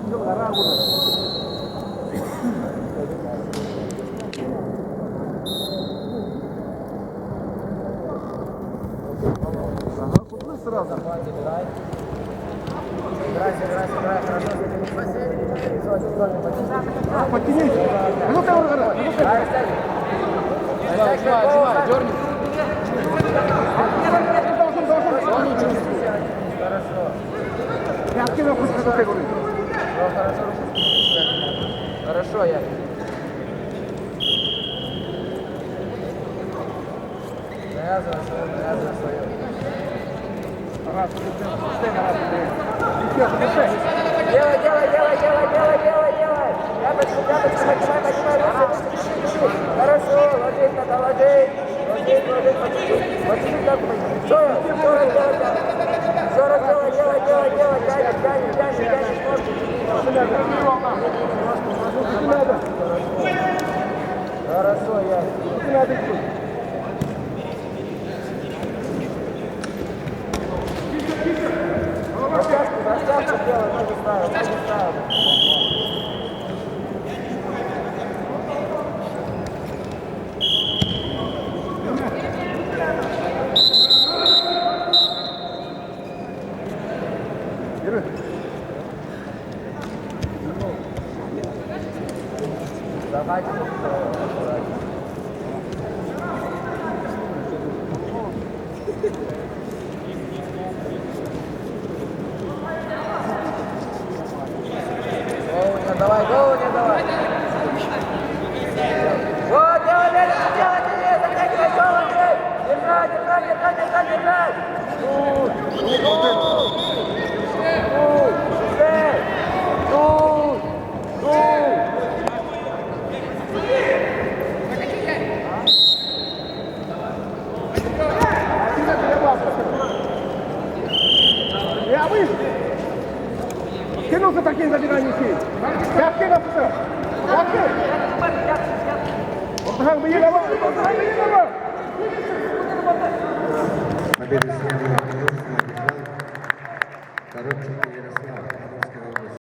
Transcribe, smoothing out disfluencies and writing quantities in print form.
이거 나라하고는. Ага, купи сразу. Подтяните. Ну-ка, ну-ка. Сжимай, дерни. Хорошо. Пятки на пусть что-то говорит. Хорошо, я. Навязывай свое. Ага, пустой, ага, Делай. Пяточку, поднимай, выше. Хорошо, ложись, надо ложить. Вот чуть-чуть так. Еще раз делай. Тянешь ножки. Хорошо, я. Растяжку делай, ноги ставил. Давайте. Давай, голову не давай. Вот, делай, заканчивай голову, держать. Я выше. Кинулся такие забирания сил. Пятки на пусть. Пятки. Вот так бы не давай.